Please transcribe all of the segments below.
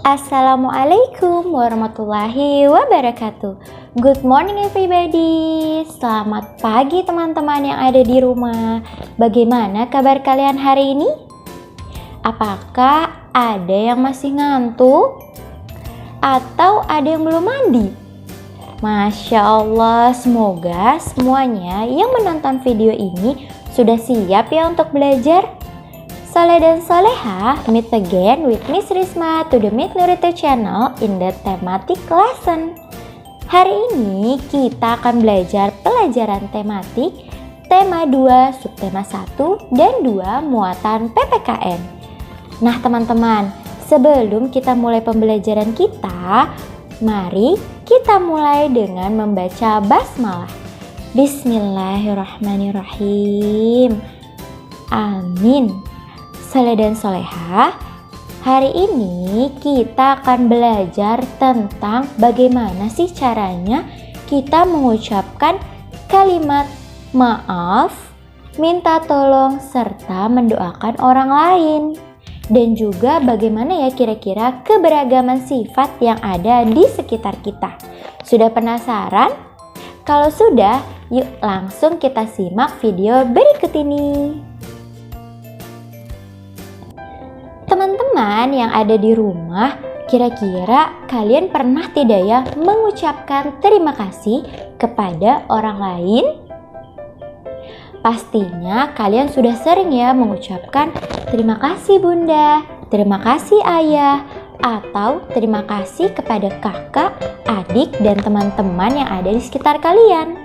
Assalamualaikum warahmatullahi wabarakatuh. Good morning everybody. Selamat pagi teman-teman yang ada di rumah. Bagaimana kabar kalian hari ini? Apakah ada yang masih ngantuk? Atau ada yang belum mandi? Masya Allah, semoga semuanya yang menonton video ini sudah siap ya untuk belajar. Soleh dan Soleha, meet again with Miss Risma to the Meet Nurita channel in the thematic lesson. Hari ini kita akan belajar pelajaran tematik tema 2, subtema 1 dan 2 muatan PPKN. Nah teman-teman, sebelum kita mulai pembelajaran kita, mari kita mulai dengan membaca basmalah. Bismillahirrahmanirrahim. Amin. Soleh dan Soleha, hari ini kita akan belajar tentang bagaimana sih caranya kita mengucapkan kalimat maaf, minta tolong, serta mendoakan orang lain. Dan juga bagaimana ya kira-kira keberagaman sifat yang ada di sekitar kita. Sudah penasaran? Kalau sudah, yuk langsung kita simak video berikut ini. Teman-teman yang ada di rumah, kira-kira kalian pernah tidak ya mengucapkan terima kasih kepada orang lain? Pastinya kalian sudah sering ya mengucapkan terima kasih bunda, terima kasih ayah, atau terima kasih kepada kakak, adik, dan teman-teman yang ada di sekitar kalian.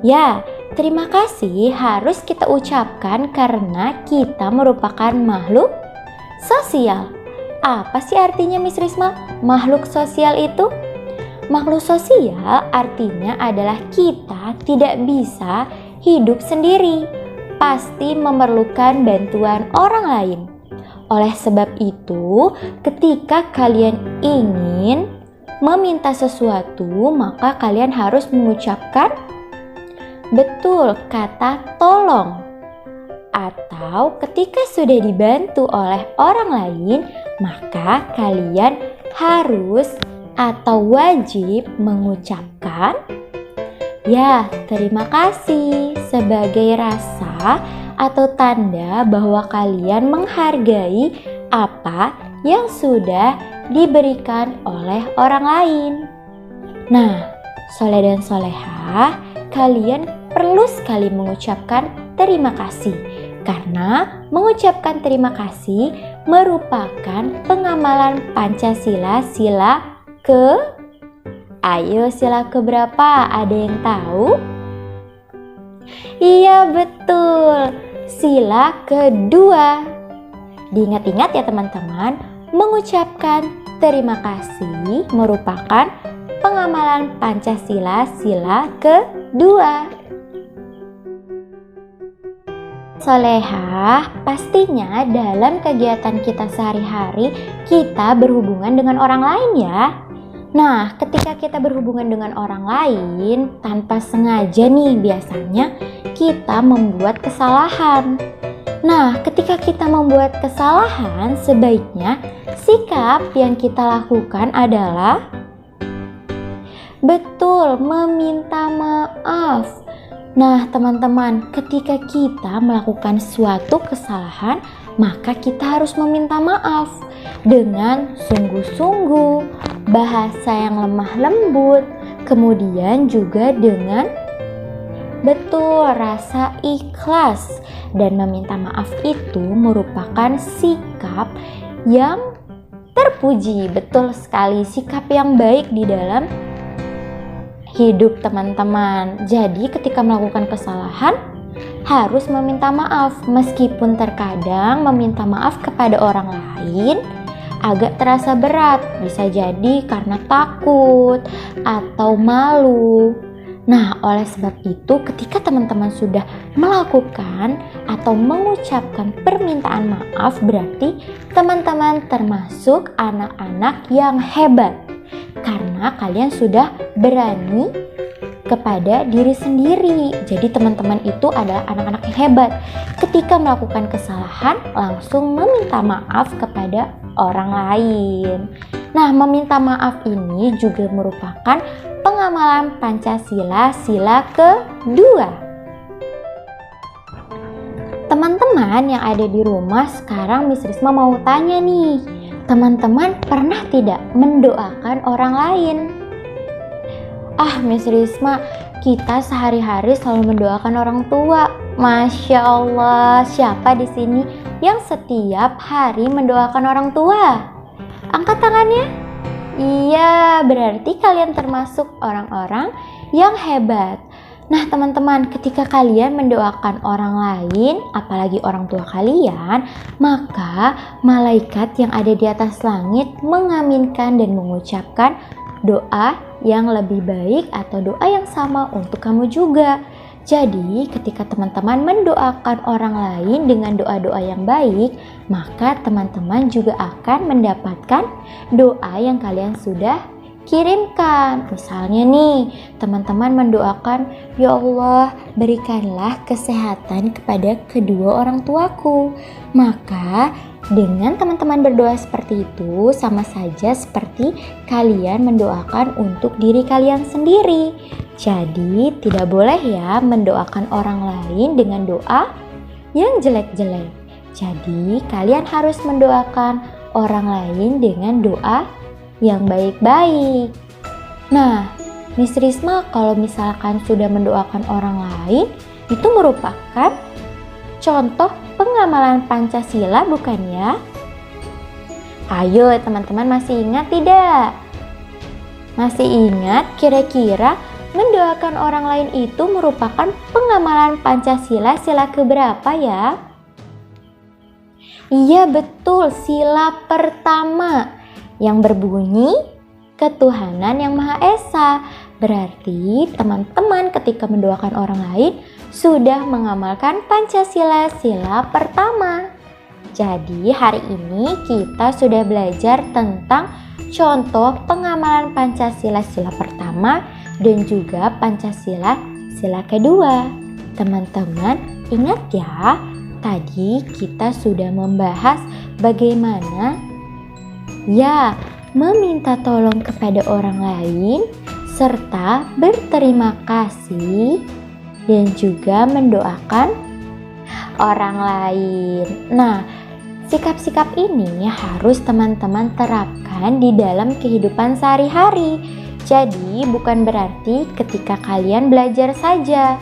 Ya, terima kasih harus kita ucapkan karena kita merupakan makhluk sosial. Apa sih artinya Miss Risma? Makhluk sosial itu? Makhluk sosial artinya adalah kita tidak bisa hidup sendiri. Pasti memerlukan bantuan orang lain. Oleh sebab itu, ketika kalian ingin meminta sesuatu, maka kalian harus mengucapkan betul kata tolong. Atau ketika sudah dibantu oleh orang lain, maka kalian harus atau wajib mengucapkan ya terima kasih sebagai rasa atau tanda bahwa kalian menghargai apa yang sudah diberikan oleh orang lain. Nah, Soleh dan Soleha, kalian perlu sekali mengucapkan terima kasih. Karena mengucapkan terima kasih merupakan pengamalan Pancasila sila ke... Ayo sila keberapa? Ada yang tahu? Iya betul, sila kedua. Diingat-ingat ya teman-teman, mengucapkan terima kasih merupakan pengamalan Pancasila sila kedua. Soleha, pastinya dalam kegiatan kita sehari-hari kita berhubungan dengan orang lain ya. Nah, ketika kita berhubungan dengan orang lain tanpa sengaja nih biasanya kita membuat kesalahan. Nah, ketika kita membuat kesalahan sebaiknya sikap yang kita lakukan adalah betul meminta maaf. Nah teman-teman, ketika kita melakukan suatu kesalahan, maka kita harus meminta maaf dengan sungguh-sungguh, bahasa yang lemah lembut, kemudian juga dengan betul rasa ikhlas. Dan meminta maaf itu merupakan sikap yang terpuji, betul sekali, sikap yang baik di dalam hidup teman-teman. Jadi ketika melakukan kesalahan harus meminta maaf, meskipun terkadang meminta maaf kepada orang lain agak terasa berat, bisa jadi karena takut atau malu. Nah, oleh sebab itu ketika teman-teman sudah melakukan atau mengucapkan permintaan maaf, berarti teman-teman termasuk anak-anak yang hebat. Karena kalian sudah berani kepada diri sendiri. Jadi teman-teman itu adalah anak-anak yang hebat. Ketika melakukan kesalahan, langsung meminta maaf kepada orang lain. Nah, meminta maaf ini juga merupakan pengamalan Pancasila sila kedua. Teman-teman yang ada di rumah, sekarang Miss Risma mau tanya nih, teman-teman pernah tidak mendoakan orang lain? Miss Risma, kita sehari-hari selalu mendoakan orang tua. Masya Allah, siapa di sini yang setiap hari mendoakan orang tua? Angkat tangannya. Iya, berarti kalian termasuk orang-orang yang hebat. Nah teman-teman, ketika kalian mendoakan orang lain, apalagi orang tua kalian, maka malaikat yang ada di atas langit mengaminkan dan mengucapkan doa yang lebih baik atau doa yang sama untuk kamu juga. Jadi ketika teman-teman mendoakan orang lain dengan doa-doa yang baik, maka teman-teman juga akan mendapatkan doa yang kalian sudah kirimkan. Misalnya nih, teman-teman mendoakan, ya Allah, berikanlah kesehatan kepada kedua orang tuaku. Maka dengan teman-teman berdoa seperti itu, sama saja seperti kalian mendoakan untuk diri kalian sendiri. Jadi tidak boleh ya mendoakan orang lain dengan doa yang jelek-jelek. Jadi kalian harus mendoakan orang lain dengan doa yang baik-baik. Nah, Miss Risma kalau misalkan sudah mendoakan orang lain, itu merupakan contoh pengamalan Pancasila bukan ya? Ayo teman-teman, masih ingat tidak? Masih ingat kira-kira mendoakan orang lain itu merupakan pengamalan Pancasila sila keberapa ya? Iya betul, sila pertama yang berbunyi ketuhanan yang Maha Esa. Berarti teman-teman ketika mendoakan orang lain sudah mengamalkan Pancasila sila pertama. Jadi hari ini kita sudah belajar tentang contoh pengamalan Pancasila sila pertama dan juga Pancasila sila kedua. Teman-teman ingat ya, tadi kita sudah membahas bagaimana meminta tolong kepada orang lain, serta berterima kasih, dan juga mendoakan orang lain. Nah, sikap-sikap ini harus teman-teman terapkan di dalam kehidupan sehari-hari. Jadi, bukan berarti ketika kalian belajar saja.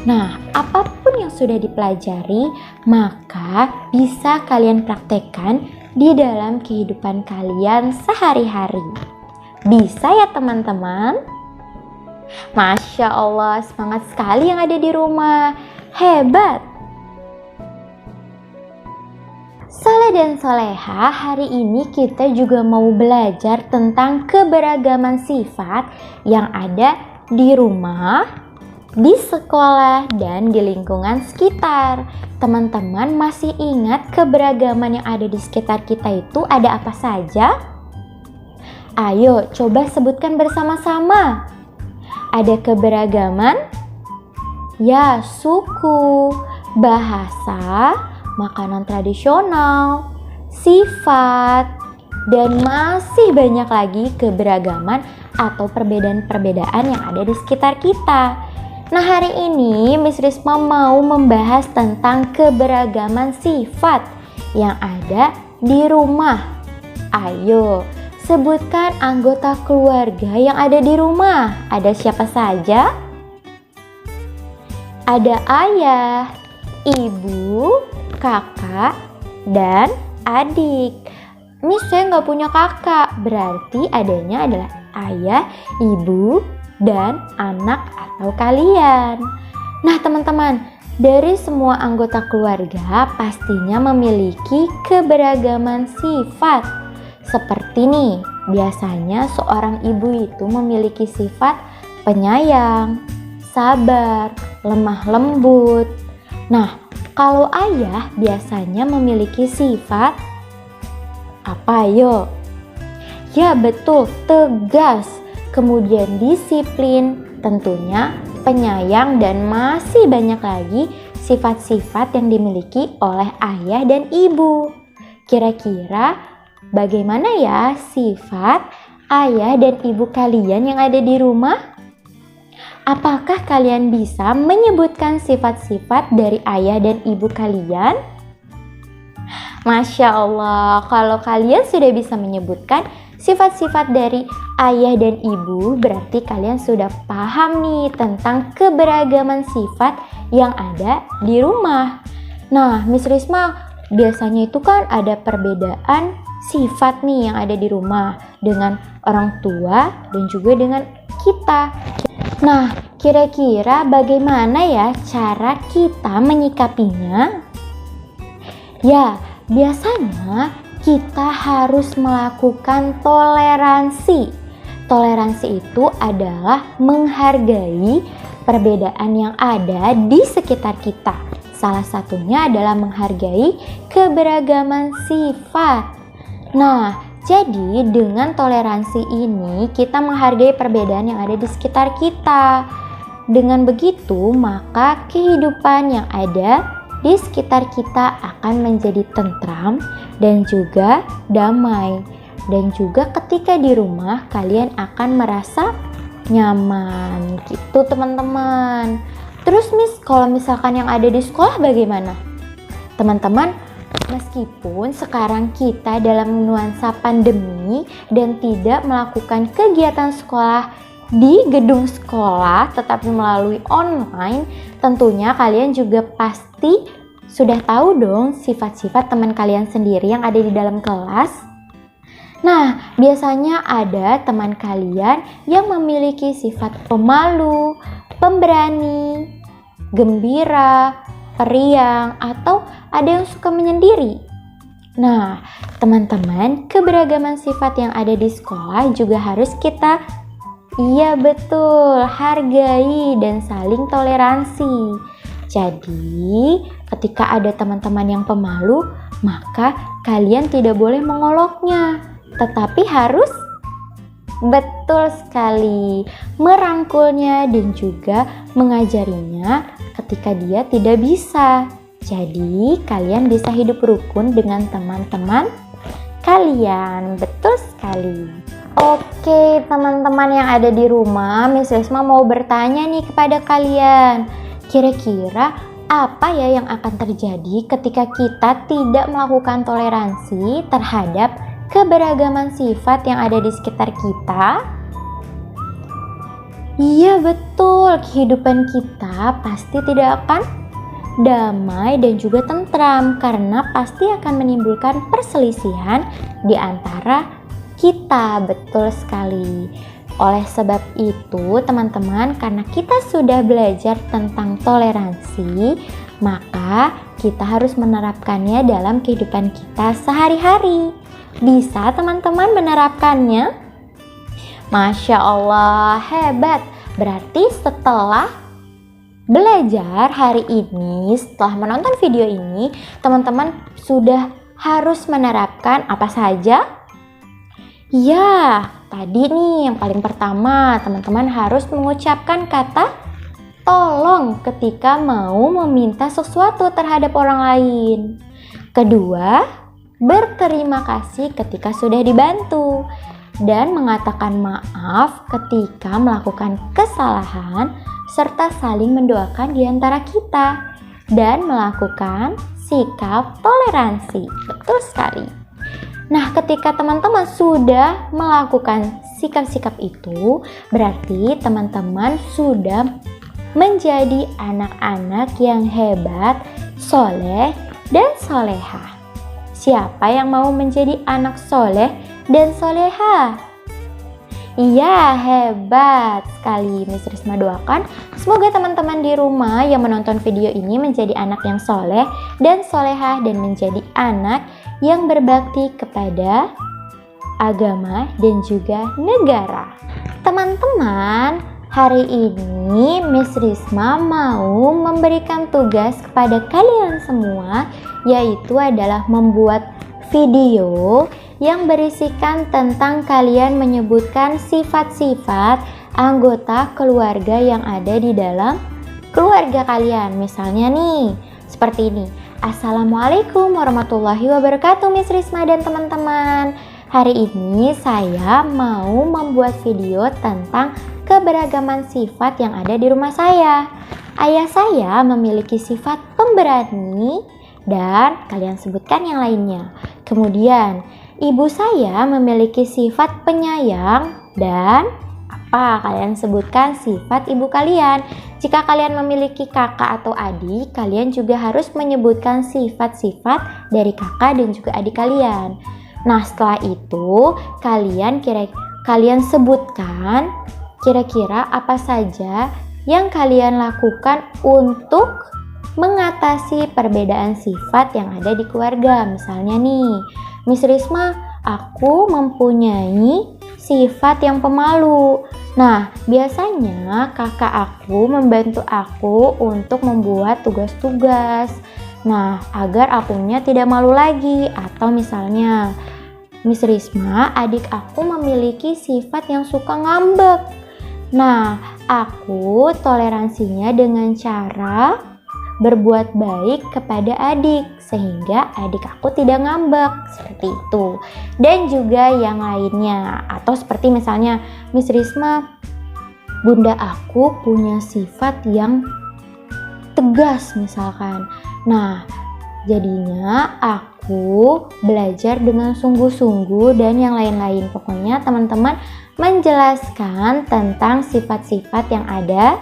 Nah, apapun yang sudah dipelajari, maka bisa kalian praktekkan di dalam kehidupan kalian sehari-hari. Bisa ya teman-teman? Masya Allah, semangat sekali yang ada di rumah. Hebat! Soleh dan soleha, hari ini kita juga mau belajar tentang keberagaman sifat yang ada di rumah, di sekolah, dan di lingkungan sekitar. Teman-teman masih ingat keberagaman yang ada di sekitar kita itu ada apa saja? Ayo coba sebutkan bersama-sama. Ada keberagaman? Ya, suku, bahasa, makanan tradisional, sifat, dan masih banyak lagi keberagaman atau perbedaan-perbedaan yang ada di sekitar kita. Nah hari ini Miss Risma mau membahas tentang keberagaman sifat yang ada di rumah. Ayo sebutkan anggota keluarga yang ada di rumah. Ada siapa saja? Ada ayah, ibu, kakak, dan adik. Miss saya nggak punya kakak, berarti adanya adalah ayah, ibu, dan anak atau kalian. Nah teman-teman, dari semua anggota keluarga pastinya memiliki keberagaman sifat. Seperti nih, biasanya seorang ibu itu memiliki sifat penyayang, sabar, lemah lembut. Nah, kalau ayah biasanya memiliki sifat apa yo? Ya betul, tegas. Kemudian disiplin, tentunya penyayang, dan masih banyak lagi sifat-sifat yang dimiliki oleh ayah dan ibu. Kira-kira bagaimana ya sifat ayah dan ibu kalian yang ada di rumah? Apakah kalian bisa menyebutkan sifat-sifat dari ayah dan ibu kalian? Masya Allah, kalau kalian sudah bisa menyebutkan sifat-sifat dari ayah dan ibu, berarti kalian sudah paham nih tentang keberagaman sifat yang ada di rumah. Nah, Miss Risma, biasanya itu kan ada perbedaan sifat nih yang ada di rumah dengan orang tua dan juga dengan kita. Nah, kira-kira bagaimana ya cara kita menyikapinya? Ya, biasanya kita harus melakukan toleransi. Toleransi itu adalah menghargai perbedaan yang ada di sekitar kita. Salah satunya adalah menghargai keberagaman sifat. Nah, jadi dengan toleransi ini kita menghargai perbedaan yang ada di sekitar kita. Dengan begitu, maka kehidupan yang ada di sekitar kita akan menjadi tentram dan juga damai. Dan juga ketika di rumah kalian akan merasa nyaman gitu teman-teman. Terus Miss, kalau misalkan yang ada di sekolah bagaimana? Teman-teman, meskipun sekarang kita dalam nuansa pandemi dan tidak melakukan kegiatan sekolah di gedung sekolah tetapi melalui online, tentunya kalian juga pasti sudah tahu dong sifat-sifat teman kalian sendiri yang ada di dalam kelas. Nah, biasanya ada teman kalian yang memiliki sifat pemalu, pemberani, gembira, periang, atau ada yang suka menyendiri. Nah, teman-teman, keberagaman sifat yang ada di sekolah juga harus kita, iya betul, hargai dan saling toleransi. Jadi, ketika ada teman-teman yang pemalu, maka kalian tidak boleh mengoloknya, tetapi harus betul sekali merangkulnya dan juga mengajarinya ketika dia tidak bisa. Jadi kalian bisa hidup rukun dengan teman-teman kalian. Betul sekali. Oke teman-teman yang ada di rumah, Miss Risma mau bertanya nih kepada kalian. Kira-kira apa ya yang akan terjadi ketika kita tidak melakukan toleransi terhadap keberagaman sifat yang ada di sekitar kita? Iya betul, kehidupan kita pasti tidak akan damai dan juga tentram karena pasti akan menimbulkan perselisihan di antara kita. Betul sekali. Oleh sebab itu teman-teman, karena kita sudah belajar tentang toleransi, maka kita harus menerapkannya dalam kehidupan kita sehari-hari. Bisa teman-teman menerapkannya? Masya Allah, hebat. Berarti setelah belajar hari ini, setelah menonton video ini, teman-teman sudah harus menerapkan apa saja? Ya, tadi nih yang paling pertama, teman-teman harus mengucapkan kata tolong ketika mau meminta sesuatu terhadap orang lain. Kedua, berterima kasih ketika sudah dibantu dan mengatakan maaf ketika melakukan kesalahan serta saling mendoakan di antara kita dan melakukan sikap toleransi. Betul sekali. Nah, ketika teman-teman sudah melakukan sikap-sikap itu, berarti teman-teman sudah menjadi anak-anak yang hebat, soleh, dan solehah. Siapa yang mau menjadi anak soleh dan soleha? Iya, hebat sekali. Miss Risma doakan semoga teman-teman di rumah yang menonton video ini menjadi anak yang soleh dan soleha dan menjadi anak yang berbakti kepada agama dan juga negara. Teman-teman, hari ini Miss Risma mau memberikan tugas kepada kalian semua, yaitu adalah membuat video yang berisikan tentang kalian menyebutkan sifat-sifat anggota keluarga yang ada di dalam keluarga kalian. Misalnya nih, seperti ini. Assalamualaikum warahmatullahi wabarakatuh Miss Risma dan teman-teman. Hari ini saya mau membuat video tentang keberagaman sifat yang ada di rumah saya. Ayah saya memiliki sifat pemberani dan kalian sebutkan yang lainnya. Kemudian ibu saya memiliki sifat penyayang dan kalian sebutkan sifat ibu kalian. Jika kalian memiliki kakak atau adik, kalian juga harus menyebutkan sifat-sifat dari kakak dan juga adik kalian. Nah, setelah itu kalian sebutkan kira-kira apa saja yang kalian lakukan untuk mengatasi perbedaan sifat yang ada di keluarga. Misalnya nih, Miss Risma, aku mempunyai sifat yang pemalu. Nah, biasanya kakak aku membantu aku untuk membuat tugas-tugas. Nah, agar akunya tidak malu lagi. Atau misalnya, Miss Risma, adik aku memiliki sifat yang suka ngambek. Nah, aku toleransinya dengan cara berbuat baik kepada adik sehingga adik aku tidak ngambek, seperti itu. Dan juga yang lainnya, atau seperti misalnya Miss Risma, bunda aku punya sifat yang tegas misalkan. Nah, jadinya aku belajar dengan sungguh-sungguh dan yang lain-lain. Pokoknya teman-teman menjelaskan tentang sifat-sifat yang ada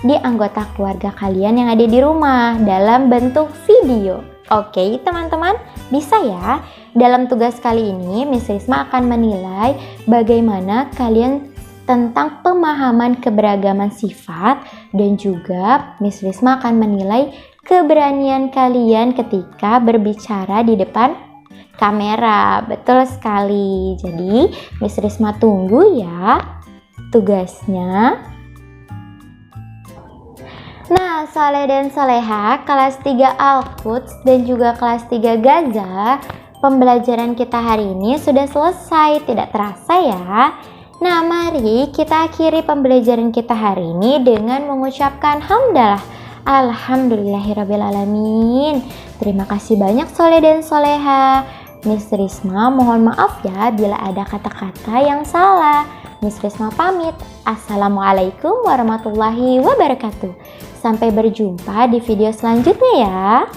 di anggota keluarga kalian yang ada di rumah dalam bentuk video. Oke teman-teman, bisa ya? Dalam tugas kali ini Miss Risma akan menilai bagaimana kalian tentang pemahaman keberagaman sifat, dan juga Miss Risma akan menilai keberanian kalian ketika berbicara di depan kamera. Betul sekali. Jadi Miss Risma tunggu ya tugasnya. Nah, Soleh dan Soleha kelas 3 Al-Quds dan juga kelas 3 Gaza, pembelajaran kita hari ini sudah selesai, tidak terasa ya. Nah, mari kita akhiri pembelajaran kita hari ini dengan mengucapkan hamdalah. Alhamdulillahirrabbilalamin. Terima kasih banyak Soleh dan Soleha. Miss Risma mohon maaf ya bila ada kata-kata yang salah. Miss Risma pamit. Assalamualaikum warahmatullahi wabarakatuh. Sampai berjumpa di video selanjutnya ya.